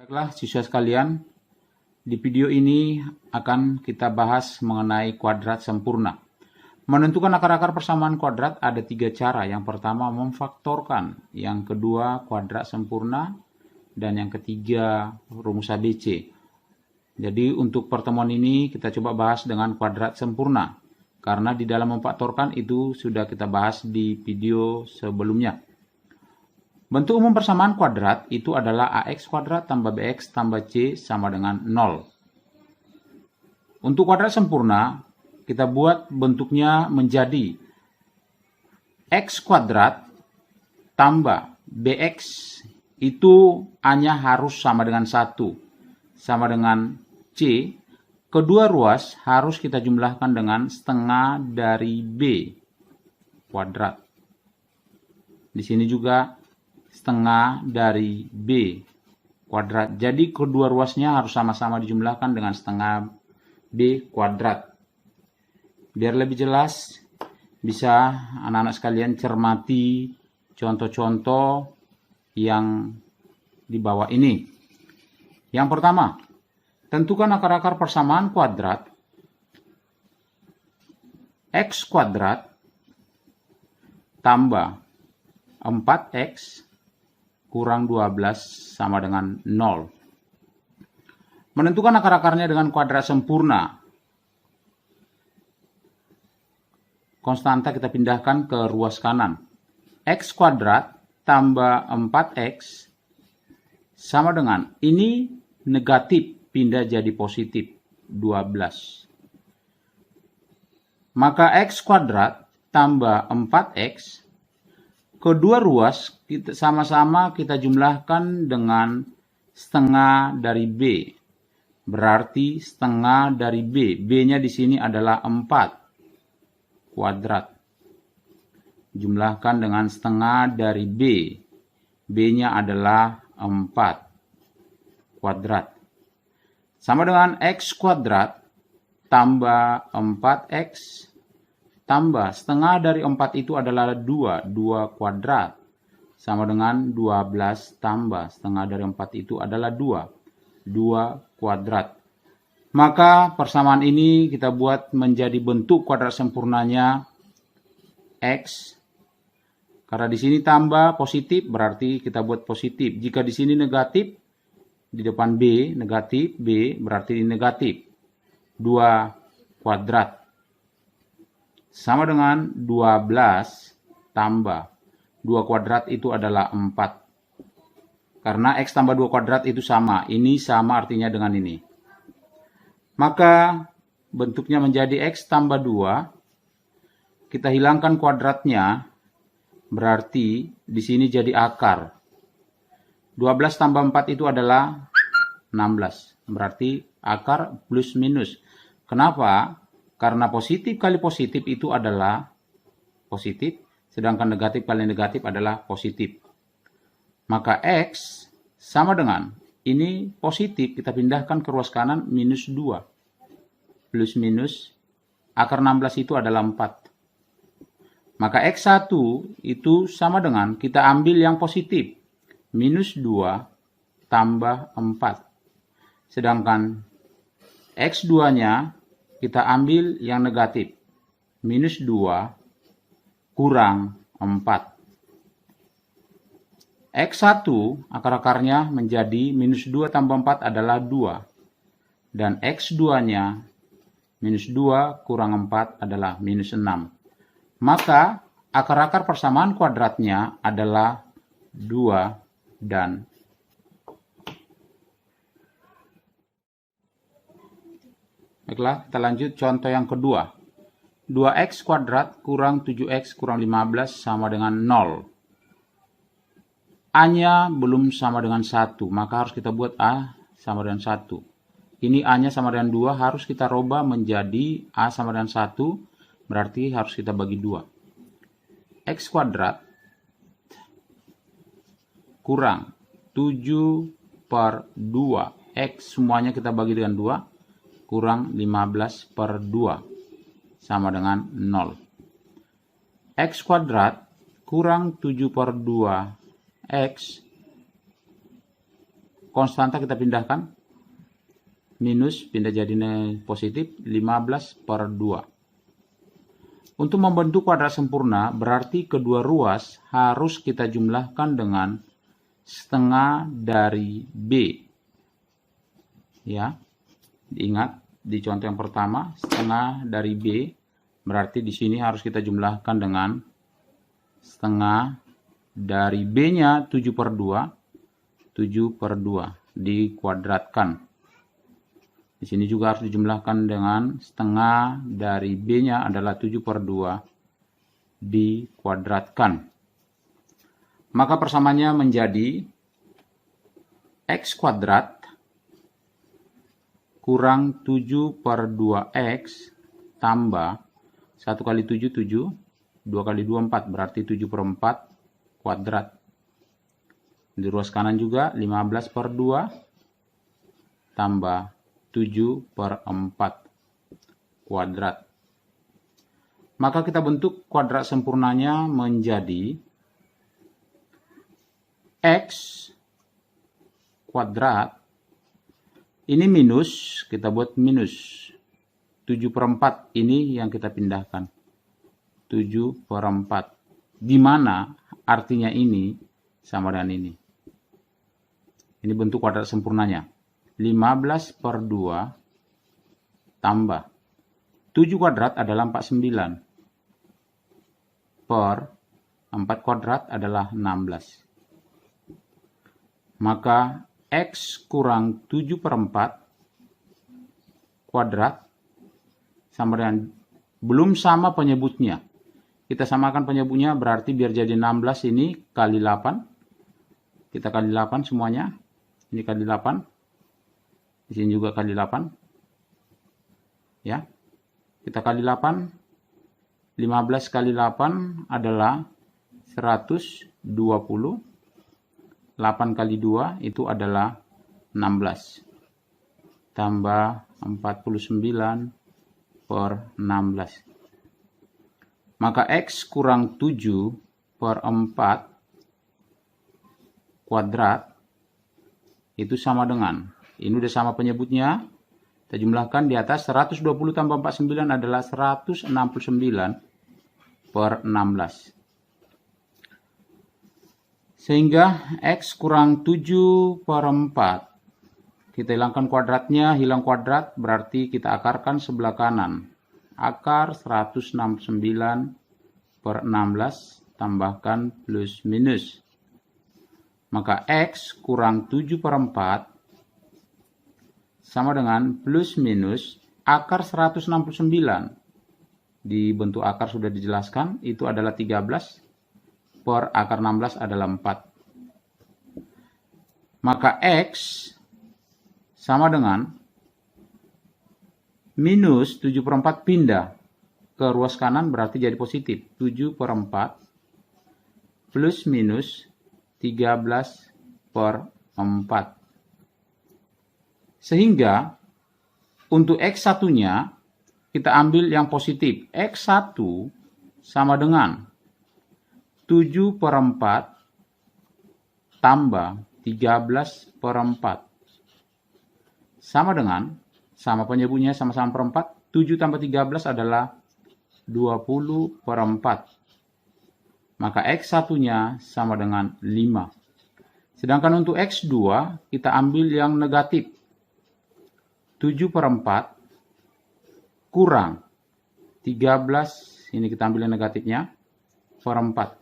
Baiklah siswa sekalian, di video ini akan kita bahas mengenai kuadrat sempurna. Menentukan akar-akar persamaan kuadrat ada 3 cara. Yang pertama memfaktorkan, yang kedua kuadrat sempurna, dan yang ketiga rumus ABC. Jadi untuk pertemuan ini kita coba bahas dengan kuadrat sempurna. Karena di dalam memfaktorkan itu sudah kita bahas di video sebelumnya. Bentuk umum persamaan kuadrat itu adalah AX kuadrat tambah BX tambah C sama dengan 0. Untuk kuadrat sempurna, kita buat bentuknya menjadi X kuadrat tambah BX itu A-nya harus sama dengan 1, sama dengan C. Kedua ruas harus kita jumlahkan dengan setengah dari B kuadrat. Di sini juga setengah dari B kuadrat. Jadi kedua ruasnya harus sama-sama dijumlahkan dengan setengah B kuadrat. Biar lebih jelas, bisa anak-anak sekalian cermati contoh-contoh yang di bawah ini. Yang pertama, tentukan akar-akar persamaan kuadrat X kuadrat tambah 4X kurang 12 sama dengan 0. Menentukan akar-akarnya dengan kuadrat sempurna. Konstanta kita pindahkan ke ruas kanan. X kuadrat tambah 4X sama dengan, ini negatif pindah jadi positif 12. Maka X kuadrat tambah 4X, kedua ruas kita sama-sama kita jumlahkan dengan setengah dari B. Berarti setengah dari B. B-nya di sini adalah 4 kuadrat. Jumlahkan dengan setengah dari B. B-nya adalah 4 kuadrat. Sama dengan X kuadrat tambah 4X tambah setengah dari 4 itu adalah 2 kuadrat. Sama dengan 12 tambah setengah dari 4 itu adalah 2 kuadrat. Maka persamaan ini kita buat menjadi bentuk kuadrat sempurnanya X. Karena di sini tambah positif, berarti kita buat positif. Jika di sini negatif, di depan B, negatif, B berarti negatif. 2 kuadrat. Sama dengan 12 tambah 2 kuadrat itu adalah 4. Karena X tambah 2 kuadrat itu sama. Ini sama artinya dengan ini. Maka bentuknya menjadi X tambah 2. Kita hilangkan kuadratnya. Berarti di sini jadi akar. 12 tambah 4 itu adalah 16. Berarti akar plus minus. Kenapa? Karena positif kali positif itu adalah positif, sedangkan negatif kali negatif adalah positif. Maka X sama dengan, ini positif, kita pindahkan ke ruas kanan, minus 2. Plus minus, akar 16 itu adalah 4. Maka X1 itu sama dengan, kita ambil yang positif, minus 2 tambah 4. Sedangkan X2-nya, kita ambil yang negatif, minus 2 kurang 4. X1 akar-akarnya menjadi minus 2 tambah 4 adalah 2. Dan X2-nya minus 2 kurang 4 adalah minus 6. Maka akar-akar persamaan kuadratnya adalah 2 dan 4. Baiklah, kita lanjut contoh yang kedua. 2x kuadrat kurang 7x kurang 15 sama dengan 0. A-nya belum sama dengan 1, maka harus kita buat A sama dengan 1. Ini A-nya sama dengan 2, harus kita rubah menjadi A sama dengan 1, berarti harus kita bagi 2. X kuadrat kurang 7 per 2. X semuanya kita bagi dengan 2. Kurang 15 per 2 sama dengan 0. X kuadrat kurang 7 per 2 X konstanta kita pindahkan. Minus pindah jadi positif 15/2. Untuk membentuk kuadrat sempurna berarti kedua ruas harus kita jumlahkan dengan setengah dari B. Ya, diingat di contoh yang pertama setengah dari B berarti di sini harus kita jumlahkan dengan setengah dari B-nya 7/2, 7/2 dikuadratkan. Di sini juga harus dijumlahkan dengan setengah dari B-nya adalah 7/2 dikuadratkan. Maka persamaannya menjadi X kuadrat kurang 7/2X tambah 1 kali 7, 7, 2 kali 2, 4, berarti 7/4 kuadrat. Di ruas kanan juga 15/2 tambah 7/4 kuadrat. Maka kita bentuk kuadrat sempurnanya menjadi X kuadrat. Ini minus, kita buat minus. 7/4 ini yang kita pindahkan. 7/4. Di mana artinya ini sama dengan ini. Ini bentuk kuadrat sempurnanya. 15/2 tambah 7 kuadrat adalah 49 per 4 kuadrat adalah 16. Maka X kurang 7/4 kuadrat sama dengan, belum sama penyebutnya. Kita samakan penyebutnya berarti biar jadi 16 ini kali 8. Kita kali 8 semuanya. Ini kali 8. Di sini juga kali 8. Ya. Kita kali 8. 15 kali 8 adalah 120. 8 kali 2 itu adalah 16. Tambah 49/16. Maka X kurang 7/4 kuadrat itu sama dengan, ini udah sama penyebutnya, kita jumlahkan di atas 120 tambah 49 adalah 169/16. Sehingga X kurang 7/4. Kita hilangkan kuadratnya, hilang kuadrat berarti kita akarkan sebelah kanan. Akar 169/16 tambahkan plus minus. Maka X kurang 7/4 sama dengan plus minus akar 169. Di bentuk akar sudah dijelaskan, itu adalah 13 per akar 16 adalah 4. Maka X sama dengan minus 7/4 pindah ke ruas kanan berarti jadi positif. 7/4 plus minus 13/4. Sehingga untuk X1-nya kita ambil yang positif. X1 sama dengan 7/4 tambah 13/4. Sama dengan, sama penyebutnya sama-sama perempat, 7 tambah 13 adalah 20/4. Maka X1-nya sama dengan 5. Sedangkan untuk X2 kita ambil yang negatif. 7/4 kurang 13, ini kita ambil yang negatifnya, per 4.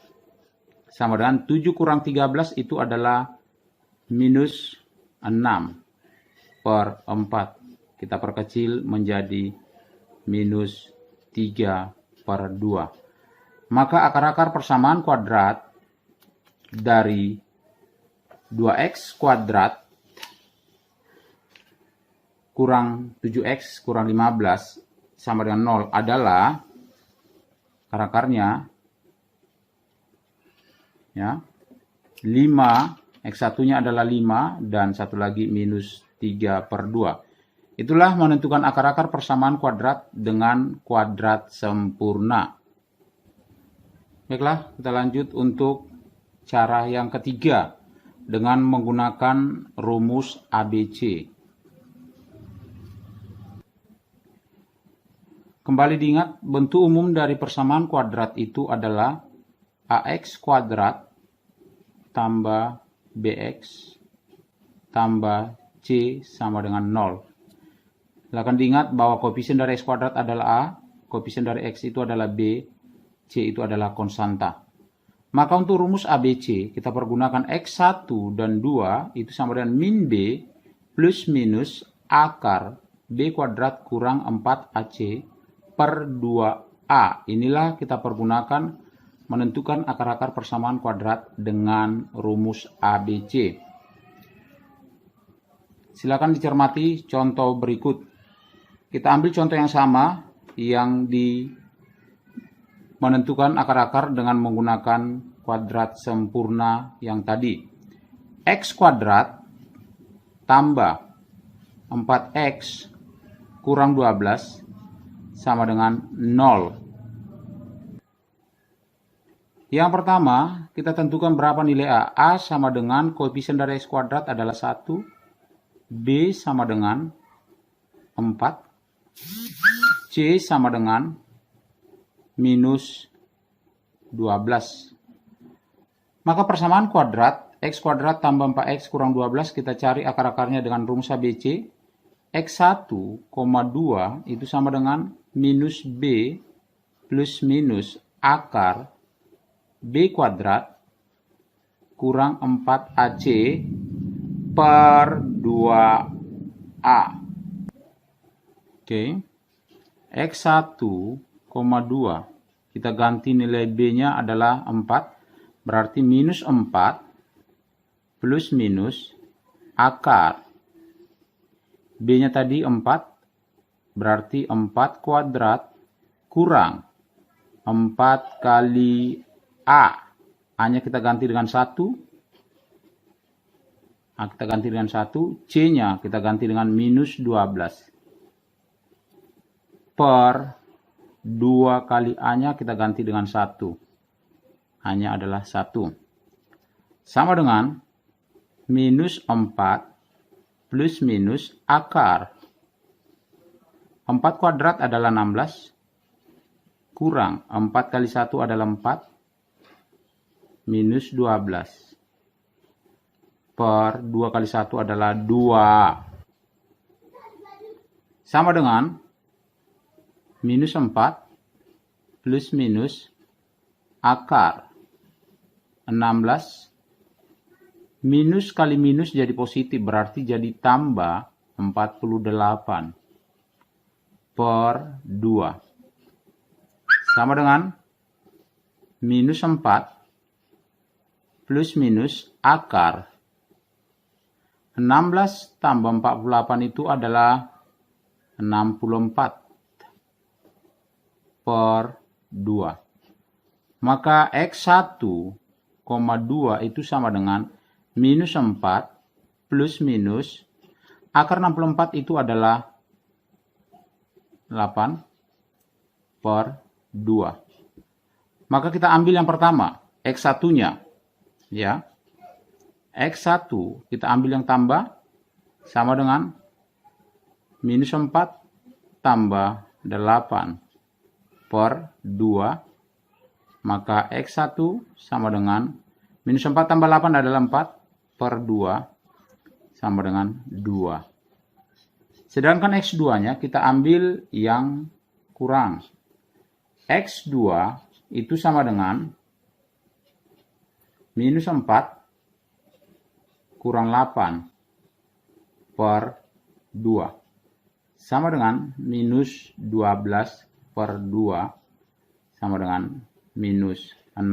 Sama dengan 7 kurang 13 itu adalah minus 6/4. Kita perkecil menjadi minus 3/2. Maka akar-akar persamaan kuadrat dari 2x kuadrat kurang 7x kurang 15 sama dengan 0 adalah akar-akarnya ya 5, x1-nya adalah 5 dan satu lagi minus 3/2. Itulah menentukan akar-akar persamaan kuadrat dengan kuadrat sempurna. Baiklah, kita lanjut untuk cara yang ketiga. dengan menggunakan rumus ABC. Kembali diingat, bentuk umum dari persamaan kuadrat itu adalah AX kuadrat tambah BX tambah C sama dengan 0. Silakan diingat bahwa koefisien dari X kuadrat adalah A, koefisien dari X itu adalah B, C itu adalah konstanta. Maka untuk rumus ABC, kita pergunakan X1 dan 2 itu sama dengan min B plus minus akar B kuadrat kurang 4AC per 2A. Inilah kita pergunakan menentukan akar-akar persamaan kuadrat dengan rumus ABC. Silakan dicermati contoh berikut. Kita ambil contoh yang sama yang menentukan akar-akar dengan menggunakan kuadrat sempurna yang tadi. X kuadrat tambah 4X kurang 12 sama dengan 0. Yang pertama, kita tentukan berapa nilai A. A sama dengan koefisien dari X kuadrat adalah 1. B sama dengan 4. C sama dengan minus 12. Maka persamaan kuadrat X kuadrat tambah 4X kurang 12 kita cari akar-akarnya dengan rumus ABC. X1, 2 itu sama dengan minus B plus minus akar B kuadrat kurang 4AC per 2A. Oke. X1, 2. Kita ganti nilai B-nya adalah 4. Berarti minus 4 plus minus akar. B-nya tadi 4. Berarti 4 kuadrat kurang 4 kali A. A-nya kita ganti dengan 1. A kita ganti dengan 1. C-nya kita ganti dengan minus 12. Per 2 kali A-nya kita ganti dengan 1. A-nya adalah 1. Sama dengan minus 4 plus minus akar. 4 kuadrat adalah 16. Kurang 4 kali 1 adalah 4. Minus 12. Per 2 kali 1 adalah 2. Sama dengan minus 4 plus minus akar 16. Minus kali minus jadi positif, berarti jadi tambah 48 per 2. Sama dengan minus 4 plus minus akar 16 tambah 48 itu adalah 64 per 2. Maka X1, 2 itu sama dengan minus 4 plus minus akar 64 itu adalah 8 per 2. Maka kita ambil yang pertama, X1-nya. Ya. X1 kita ambil yang tambah sama dengan minus 4 tambah 8 per 2, maka X1 sama dengan minus 4 tambah 8 adalah 4 per 2 sama dengan 2. Sedangkan X2-nya kita ambil yang kurang. X2 itu sama dengan minus 4 kurang 8 per 2. Sama dengan minus 12 per 2 sama dengan minus 6.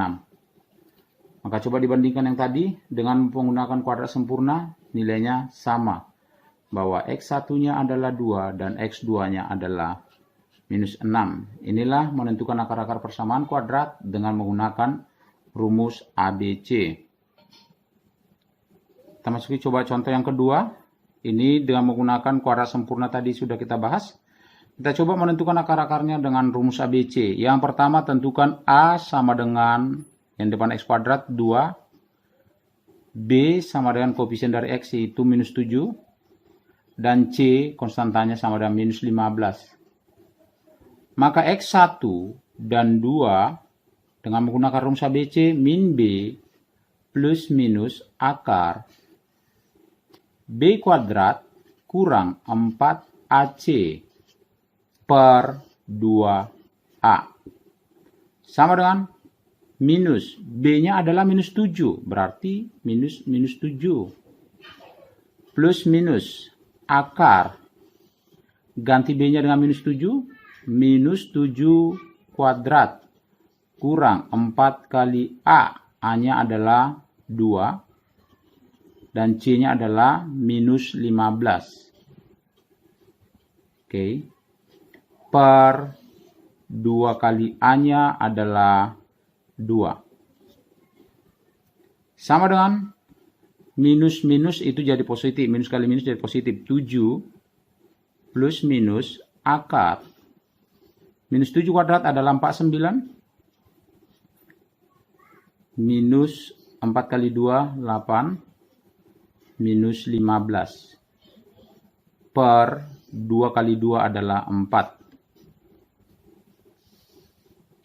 Maka coba dibandingkan yang tadi dengan menggunakan kuadrat sempurna, nilainya sama. Bahwa X1-nya adalah 2 dan X2-nya adalah minus 6. Inilah menentukan akar-akar persamaan kuadrat dengan menggunakan rumus ABC. Kita masuki coba contoh yang kedua. Ini dengan menggunakan kuadrat sempurna tadi sudah kita bahas. Kita coba menentukan akar-akarnya dengan rumus ABC. Yang pertama tentukan A sama dengan yang depan X kuadrat 2 B sama dengan koefisien dari X yaitu minus 7. Dan C konstantanya sama dengan minus 15. Maka X1 dan 2 dengan menggunakan rumus ABC min B plus minus akar B kuadrat kurang 4AC per 2A. Sama dengan minus. B-nya adalah minus 7. Berarti minus 7. Plus minus akar. Ganti B-nya dengan minus 7. Minus 7 kuadrat. Kurang 4 kali A. A-nya adalah 2. Dan C-nya adalah minus 15. Oke. Per 2 kali A-nya adalah 2. Sama dengan minus itu jadi positif. Minus kali minus jadi positif. 7 plus minus akar. Minus 7 kuadrat adalah 49. Minus 4 kali 2, 8. Minus 15. Per 2 kali 2 adalah 4.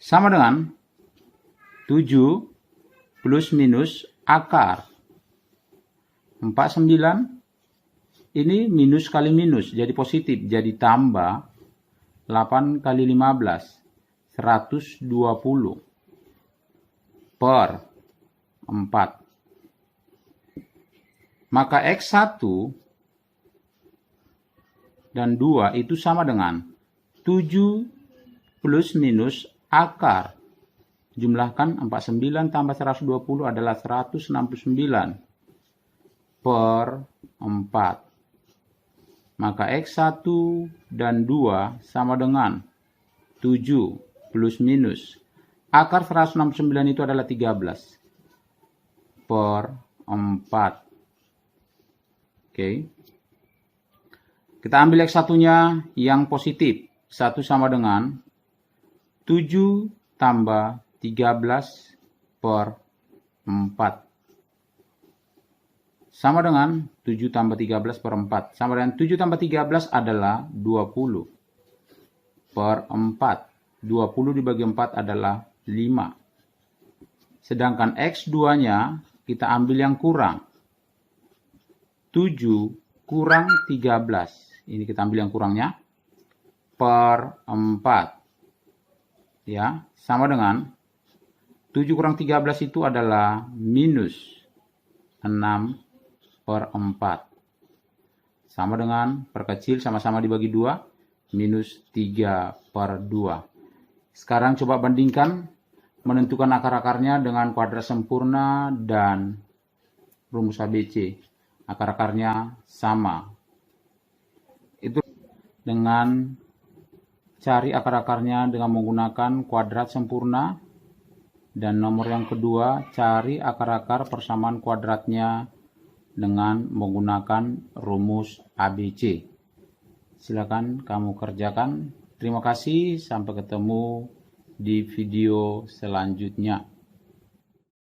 Sama dengan 7 plus minus akar. 49 ini minus kali minus jadi positif, jadi tambah 8 kali 15 120 per 4. Maka X1 dan 2 itu sama dengan 7 plus minus akar. Jumlahkan 49 tambah 120 adalah 169 per 4. Maka X1 dan 2 sama dengan 7 plus minus. Akar 169 itu adalah 13 per 4. Oke. Kita ambil X1-nya yang positif. 1 sama dengan 7 tambah 13 per 4. Sama dengan 7 tambah 13 per 4. Sama dengan 7 tambah 13 adalah 20 per 4. 20 dibagi 4 adalah 5. Sedangkan X2-nya kita ambil yang kurang. 7 kurang 13. Ini kita ambil yang kurangnya. Per 4. Ya, sama dengan 7 kurang 13 itu adalah minus 6 per 4. Sama dengan perkecil sama-sama dibagi 2. Minus 3 per 2. Sekarang coba bandingkan. Menentukan akar-akarnya dengan kuadrat sempurna dan rumus ABC. Akar-akarnya sama. Itu dengan cari akar-akarnya dengan menggunakan kuadrat sempurna. Dan nomor yang kedua, cari akar-akar persamaan kuadratnya dengan menggunakan rumus ABC. Silakan kamu kerjakan. Terima kasih, sampai ketemu di video selanjutnya.